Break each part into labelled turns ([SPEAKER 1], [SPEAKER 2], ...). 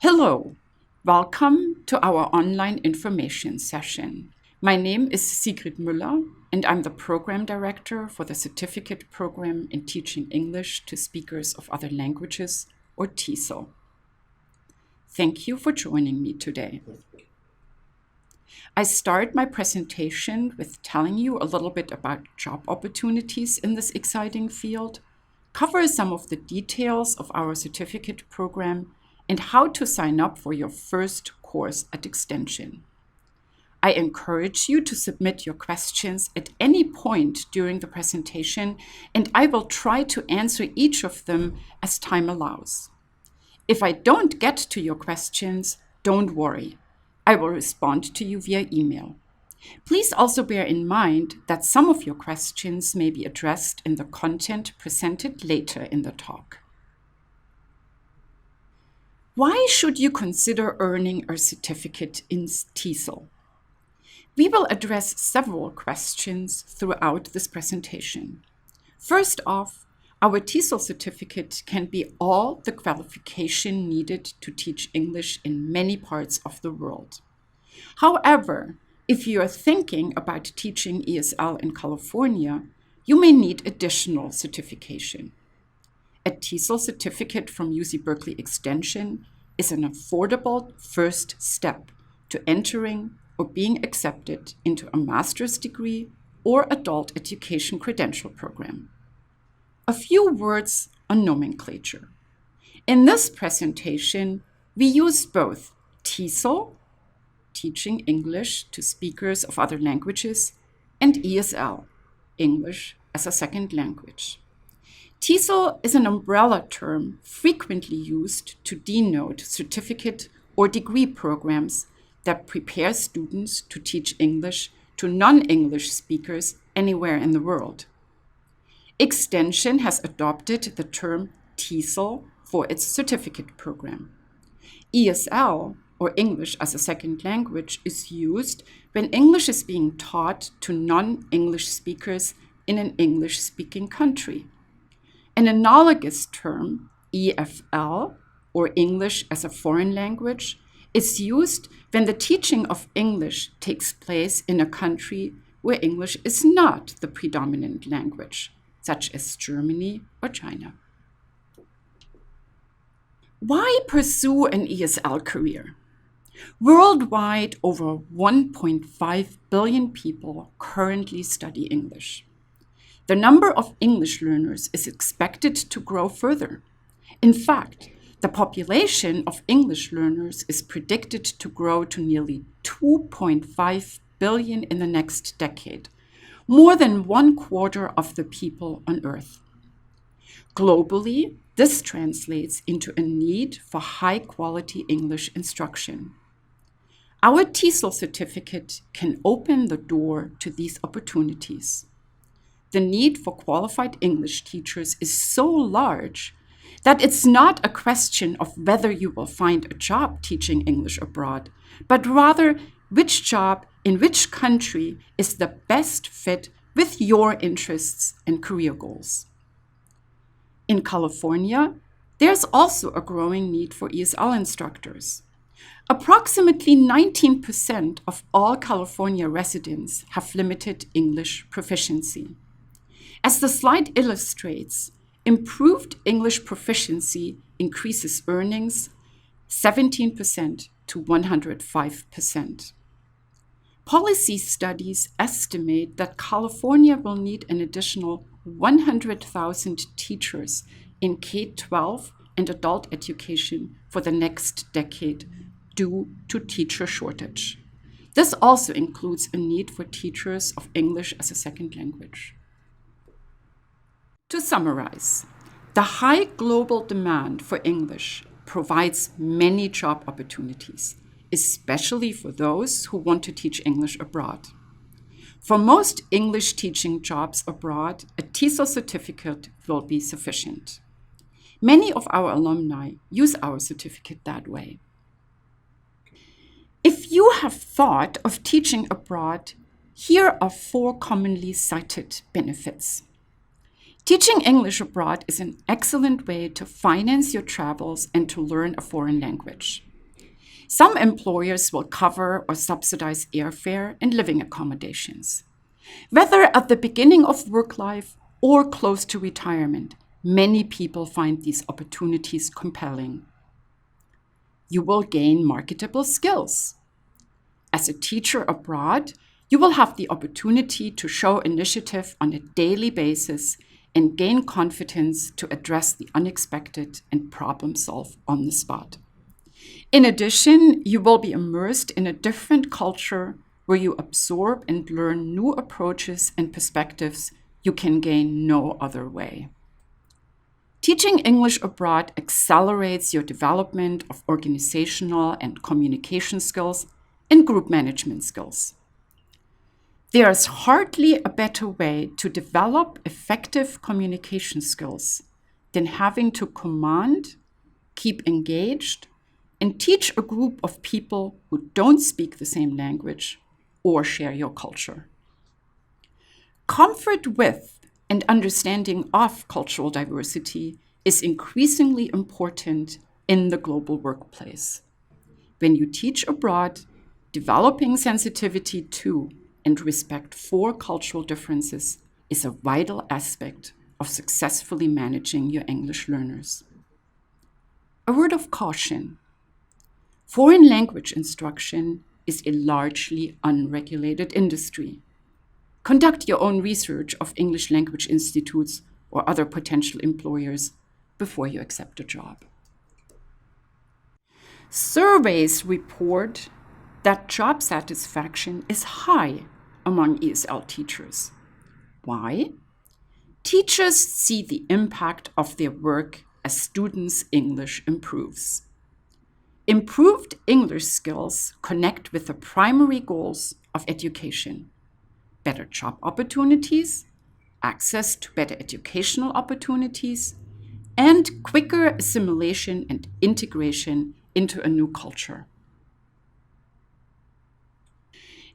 [SPEAKER 1] Hello, welcome to our online information session. My name is Sigrid Mueller, and I'm the Program Director for the Certificate Program in Teaching English to Speakers of Other Languages, or TESOL. Thank you for joining me today. I start my presentation with telling you a little bit about job opportunities in this exciting field, cover some of the details of our certificate program, and how to sign up for your first course at Extension. I encourage you to submit your questions at any point during the presentation, and I will try to answer each of them as time allows. If I don't get to your questions, don't worry. I will respond to you via email. Please also bear in mind that some of your questions may be addressed in the content presented later in the talk. Why should you consider earning a certificate in TESOL? We will address several questions throughout this presentation. First off, our TESOL certificate can be all the qualification needed to teach English in many parts of the world. However, if you are thinking about teaching ESL in California, you may need additional certification. A TESOL certificate from UC Berkeley Extension is an affordable first step to entering or being accepted into a master's degree or adult education credential program. A few words on nomenclature. In this presentation, we use both TESOL, Teaching English to Speakers of Other Languages, and ESL, English as a Second Language. TESOL is an umbrella term frequently used to denote certificate or degree programs that prepare students to teach English to non-English speakers anywhere in the world. Extension has adopted the term TESOL for its certificate program. ESL, or English as a Second Language, is used when English is being taught to non-English speakers in an English-speaking country. An analogous term, EFL, or English as a Foreign Language, is used when the teaching of English takes place in a country where English is not the predominant language, such as Germany or China. Why pursue an ESL career? Worldwide, over 1.5 billion people currently study English. The number of English learners is expected to grow further. In fact, the population of English learners is predicted to grow to nearly 2.5 billion in the next decade, more than 1/4 of the people on Earth. Globally, this translates into a need for high-quality English instruction. Our TESOL certificate can open the door to these opportunities. The need for qualified English teachers is so large that it's not a question of whether you will find a job teaching English abroad, but rather which job in which country is the best fit with your interests and career goals. In California, there's also a growing need for ESL instructors. Approximately 19% of all California residents have limited English proficiency. As the slide illustrates, improved English proficiency increases earnings 17% to 105%. Policy studies estimate that California will need an additional 100,000 teachers in K-12 and adult education for the next decade due to teacher shortage. This also includes a need for teachers of English as a second language. To summarize, the high global demand for English provides many job opportunities, especially for those who want to teach English abroad. For most English teaching jobs abroad, a TESOL certificate will be sufficient. Many of our alumni use our certificate that way. If you have thought of teaching abroad, here are 4 commonly cited benefits. Teaching English abroad is an excellent way to finance your travels and to learn a foreign language. Some employers will cover or subsidize airfare and living accommodations. Whether at the beginning of work life or close to retirement, many people find these opportunities compelling. You will gain marketable skills. As a teacher abroad, you will have the opportunity to show initiative on a daily basis and gain confidence to address the unexpected and problem solve on the spot. In addition, you will be immersed in a different culture where you absorb and learn new approaches and perspectives you can gain no other way. Teaching English abroad accelerates your development of organizational and communication skills and group management skills. There is hardly a better way to develop effective communication skills than having to command, keep engaged, and teach a group of people who don't speak the same language or share your culture. Comfort with and understanding of cultural diversity is increasingly important in the global workplace. When you teach abroad, developing sensitivity to and respect for cultural differences is a vital aspect of successfully managing your English learners. A word of caution. Foreign language instruction is a largely unregulated industry. Conduct your own research of English language institutes or other potential employers before you accept a job. Surveys report that job satisfaction is high among ESL teachers. Why? Teachers see the impact of their work as students' English improves. Improved English skills connect with the primary goals of education: better job opportunities, access to better educational opportunities, and quicker assimilation and integration into a new culture.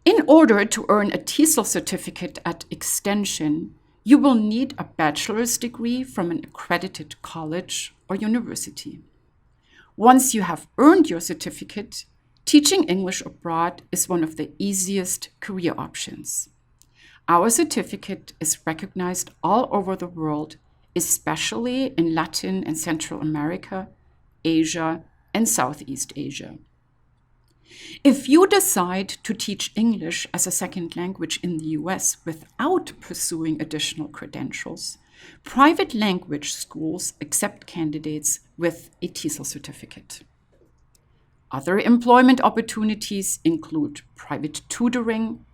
[SPEAKER 1] In order to earn a TESOL certificate at Extension, you will need a bachelor's degree from an accredited college or university. Once you have earned your certificate, teaching English abroad is one of the easiest career options. Our certificate is recognized all over the world, especially in Latin and Central America, Asia, and Southeast Asia. If you decide to teach English as a second language in the US without pursuing additional credentials, private language schools accept candidates with a TESOL certificate. Other employment opportunities include private tutoring,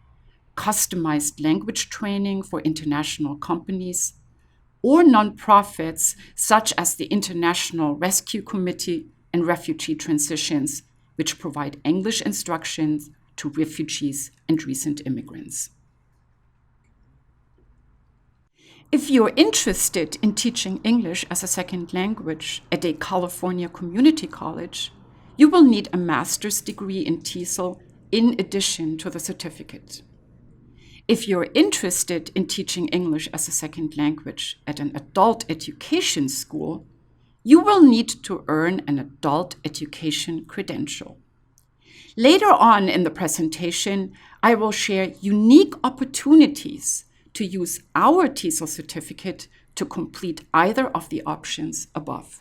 [SPEAKER 1] customized language training for international companies, or nonprofits such as the International Rescue Committee and Refugee Transitions, which provide English instructions to refugees and recent immigrants. If you're interested in teaching English as a second language at a California community college, you will need a master's degree in TESOL in addition to the certificate. If you're interested in teaching English as a second language at an adult education school, you will need to earn an adult education credential. Later on in the presentation, I will share unique opportunities to use our TESOL certificate to complete either of the options above.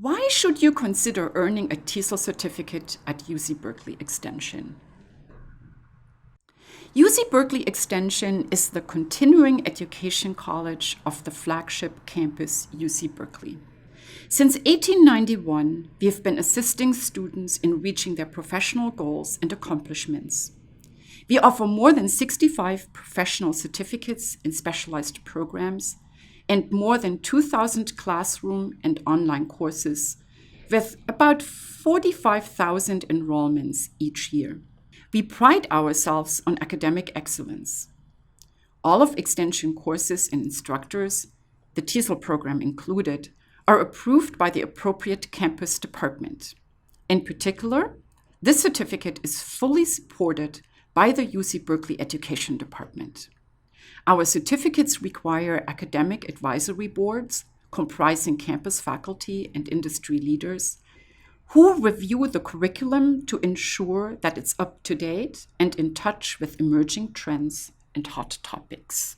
[SPEAKER 1] Why should you consider earning a TESOL certificate at UC Berkeley Extension? UC Berkeley Extension is the continuing education college of the flagship campus UC Berkeley. Since 1891, we have been assisting students in reaching their professional goals and accomplishments. We offer more than 65 professional certificates in specialized programs and more than 2,000 classroom and online courses, with about 45,000 enrollments each year. We pride ourselves on academic excellence. All of Extension courses and instructors, the TESOL program included, are approved by the appropriate campus department. In particular, this certificate is fully supported by the UC Berkeley Education Department. Our certificates require academic advisory boards comprising campus faculty and industry leaders, who review the curriculum to ensure that it's up to date and in touch with emerging trends and hot topics.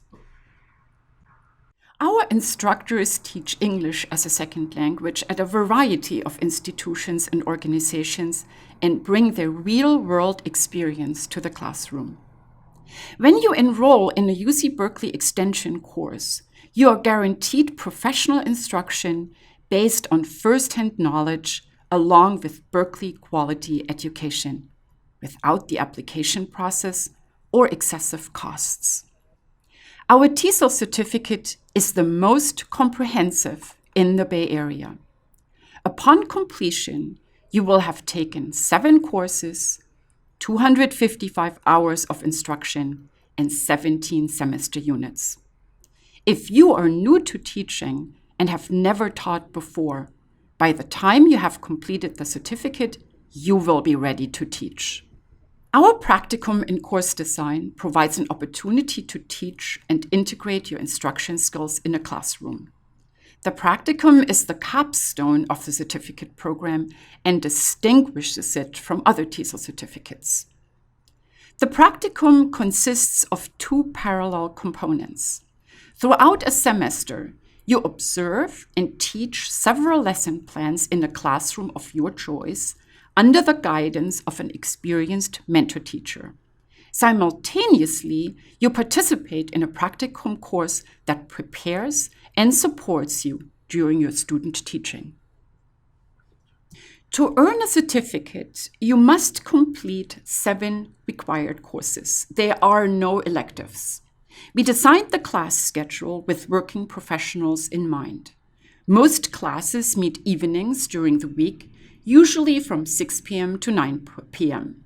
[SPEAKER 1] Our instructors teach English as a second language at a variety of institutions and organizations and bring their real-world experience to the classroom. When you enroll in a UC Berkeley Extension course, you are guaranteed professional instruction based on first-hand knowledge along with Berkeley quality education, without the application process or excessive costs. Our Teasle certificate is the most comprehensive in the Bay Area. Upon completion, you will have taken 7 courses, 255 hours of instruction, and 17 semester units. If you are new to teaching and have never taught before, by the time you have completed the certificate, you will be ready to teach. Our practicum in course design provides an opportunity to teach and integrate your instruction skills in a classroom. The practicum is the capstone of the certificate program and distinguishes it from other Teasle certificates. The practicum consists of 2 parallel components. Throughout a semester, you observe and teach several lesson plans in a classroom of your choice under the guidance of an experienced mentor teacher. Simultaneously, you participate in a practicum course that prepares and supports you during your student teaching. To earn a certificate, you must complete 7 required courses. There are no electives. We designed the class schedule with working professionals in mind. Most classes meet evenings during the week, usually from 6 p.m. to 9 p.m.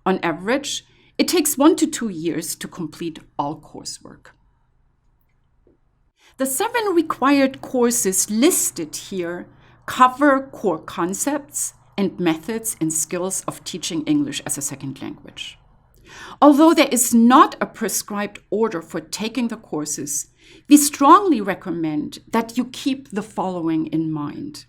[SPEAKER 1] On average, it takes 1 to 2 years to complete all coursework. The 7 required courses listed here cover core concepts and methods and skills of teaching English as a second language. Although there is not a prescribed order for taking the courses, we strongly recommend that you keep the following in mind.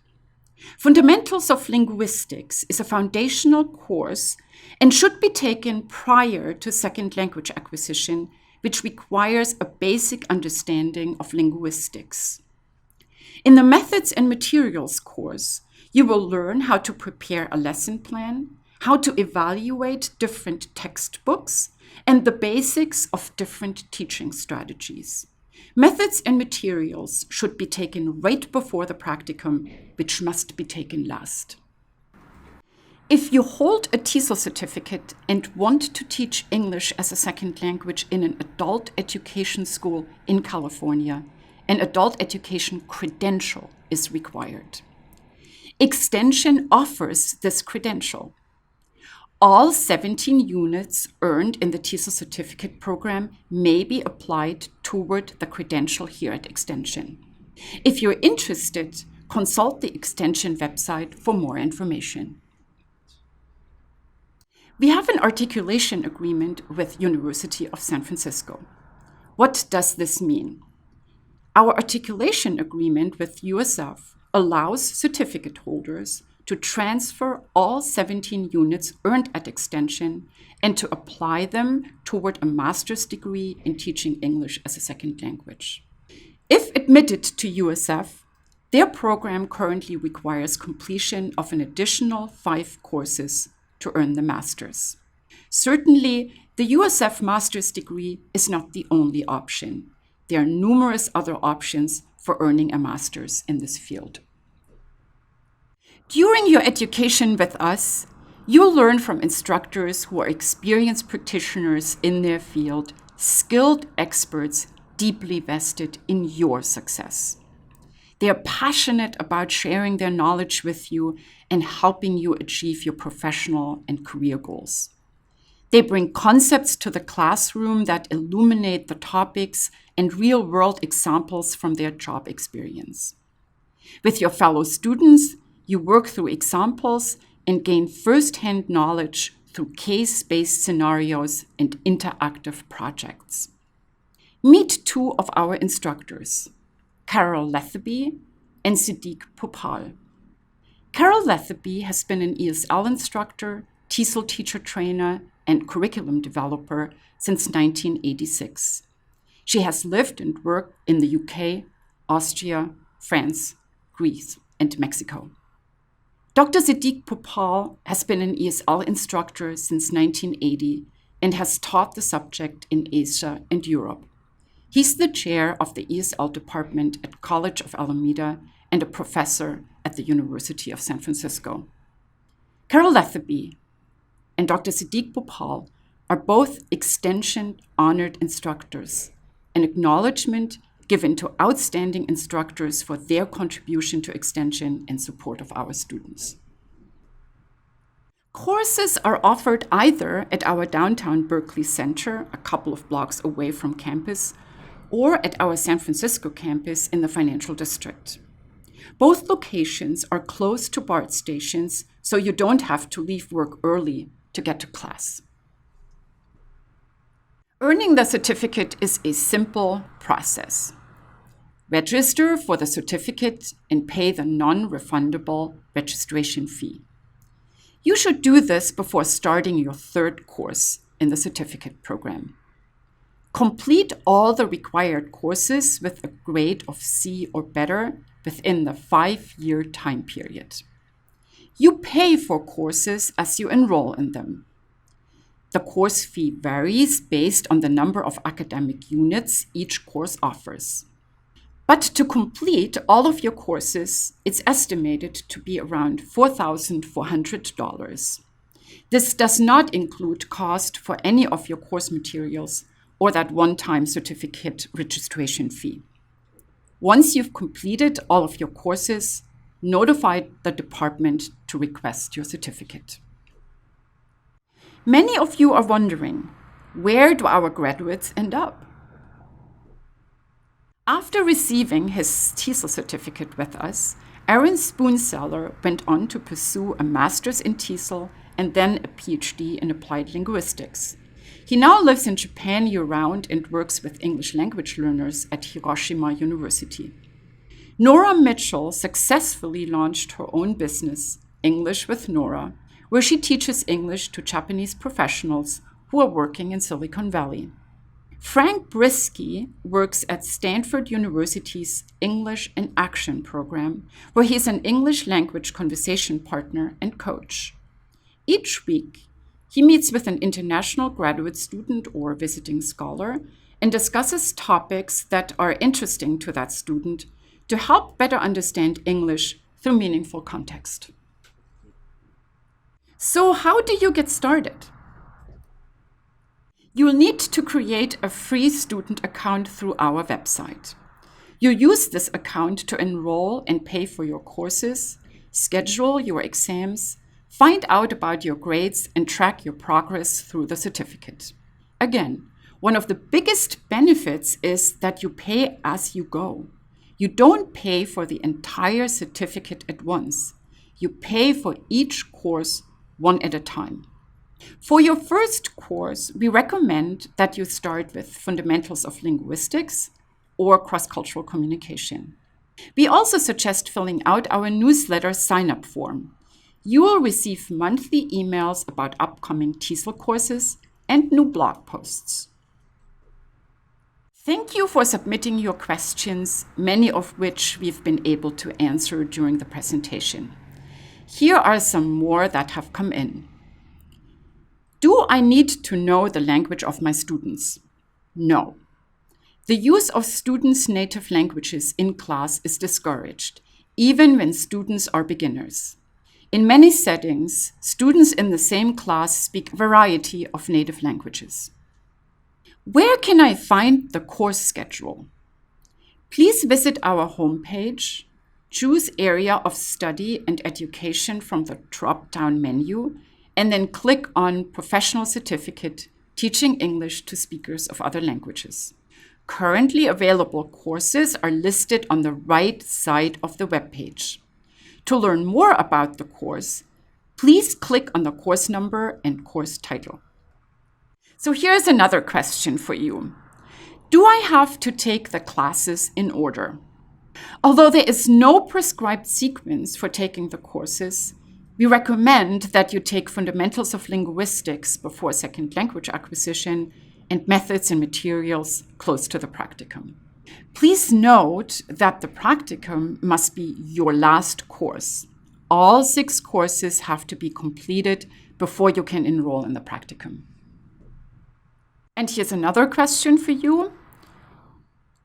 [SPEAKER 1] Fundamentals of Linguistics is a foundational course and should be taken prior to second language acquisition, which requires a basic understanding of linguistics. In the Methods and Materials course, you will learn how to prepare a lesson plan, how to evaluate different textbooks, and the basics of different teaching strategies. Methods and materials should be taken right before the practicum, which must be taken last. If you hold a TESOL certificate and want to teach English as a second language in an adult education school in California, an adult education credential is required. Extension offers this credential. All 17 units earned in the TESOL certificate program may be applied toward the credential here at Extension. If you're interested, consult the Extension website for more information. We have an articulation agreement with University of San Francisco. What does this mean? Our articulation agreement with USF allows certificate holders to transfer all 17 units earned at Extension and to apply them toward a master's degree in teaching English as a second language. If admitted to USF, their program currently requires completion of an additional 5 courses to earn the master's. Certainly, the USF master's degree is not the only option. There are numerous other options for earning a master's in this field. During your education with us, you'll learn from instructors who are experienced practitioners in their field, skilled experts deeply vested in your success. They are passionate about sharing their knowledge with you and helping you achieve your professional and career goals. They bring concepts to the classroom that illuminate the topics and real-world examples from their job experience. With your fellow students, you work through examples and gain first-hand knowledge through case-based scenarios and interactive projects. Meet 2 of our instructors, Carol Letheby and Siddiq Popal. Carol Lethaby has been an ESL instructor, Teasle teacher trainer, and curriculum developer since 1986. She has lived and worked in the UK, Austria, France, Greece, and Mexico. Dr. Siddiq Popal has been an ESL instructor since 1980 and has taught the subject in Asia and Europe. He's the chair of the ESL department at College of Alameda and a professor at the University of San Francisco. Carol Lethaby and Dr. Siddiq Popal are both Extension honored instructors, an acknowledgement given to outstanding instructors for their contribution to Extension and support of our students. Courses are offered either at our downtown Berkeley Center, a couple of blocks away from campus, or at our San Francisco campus in the Financial District. Both locations are close to BART stations, so you don't have to leave work early to get to class. Earning the certificate is a simple process. Register for the certificate and pay the non-refundable registration fee. You should do this before starting your third course in the certificate program. Complete all the required courses with a grade of C or better within the 5-year time period. You pay for courses as you enroll in them. The course fee varies based on the number of academic units each course offers. But to complete all of your courses, it's estimated to be around $4,400. This does not include cost for any of your course materials or that one-time certificate registration fee. Once you've completed all of your courses, notify the department to request your certificate. Many of you are wondering, where do our graduates end up? After receiving his Teasle certificate with us, Aaron Spoonseller went on to pursue a master's in Teasle and then a PhD in applied linguistics. He now lives in Japan year-round and works with English language learners at Hiroshima University. Nora Mitchell successfully launched her own business, English with Nora, where she teaches English to Japanese professionals who are working in Silicon Valley. Frank Brisky works at Stanford University's English in Action program, where he's an English language conversation partner and coach. Each week, he meets with an international graduate student or visiting scholar and discusses topics that are interesting to that student to help better understand English through meaningful context. So how do you get started? You'll need to create a free student account through our website. You use this account to enroll and pay for your courses, schedule your exams, find out about your grades, and track your progress through the certificate. Again, one of the biggest benefits is that you pay as you go. You don't pay for the entire certificate at once. You pay for each course one at a time. For your first course, we recommend that you start with Fundamentals of Linguistics or Cross-Cultural Communication. We also suggest filling out our newsletter sign-up form. You will receive monthly emails about upcoming Teasle courses and new blog posts. Thank you for submitting your questions, many of which we've been able to answer during the presentation. Here are some more that have come in. Do I need to know the language of my students? No. The use of students' native languages in class is discouraged, even when students are beginners. In many settings, students in the same class speak a variety of native languages. Where can I find the course schedule? Please visit our homepage, choose Area of Study and Education from the drop-down menu, and then click on Professional Certificate, Teaching English to Speakers of Other Languages. Currently available courses are listed on the right side of the webpage. To learn more about the course, please click on the course number and course title. So here's another question for you. Do I have to take the classes in order? Although there is no prescribed sequence for taking the courses, we recommend that you take Fundamentals of Linguistics before second language acquisition and Methods and Materials close to the Practicum. Please note that the Practicum must be your last course. All 6 courses have to be completed before you can enroll in the Practicum. And here's another question for you.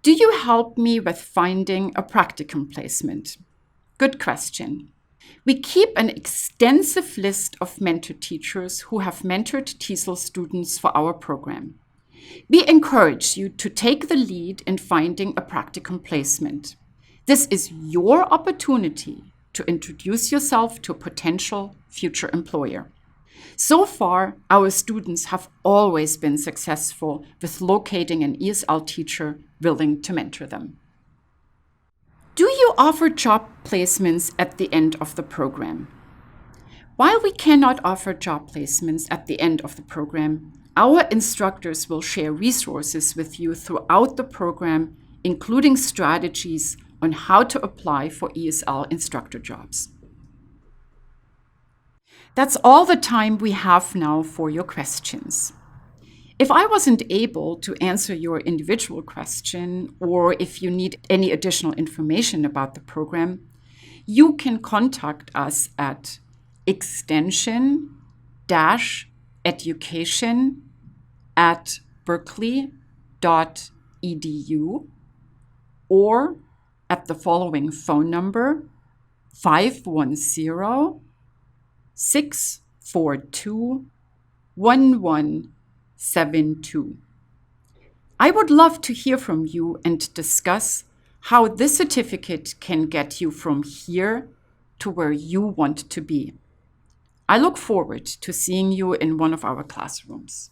[SPEAKER 1] Do you help me with finding a Practicum placement? Good question. We keep an extensive list of mentor teachers who have mentored Teasle students for our program. We encourage you to take the lead in finding a Practicum placement. This is your opportunity to introduce yourself to a potential future employer. So far, our students have always been successful with locating an ESL teacher willing to mentor them. Do you offer job placements at the end of the program? While we cannot offer job placements at the end of the program, our instructors will share resources with you throughout the program, including strategies on how to apply for ESL instructor jobs. That's all the time we have now for your questions. If I wasn't able to answer your individual question, or if you need any additional information about the program, you can contact us at extension-education@berkeley.edu or at the following phone number, 510-642-1172. I would love to hear from you and discuss how this certificate can get you from here to where you want to be. I look forward to seeing you in one of our classrooms.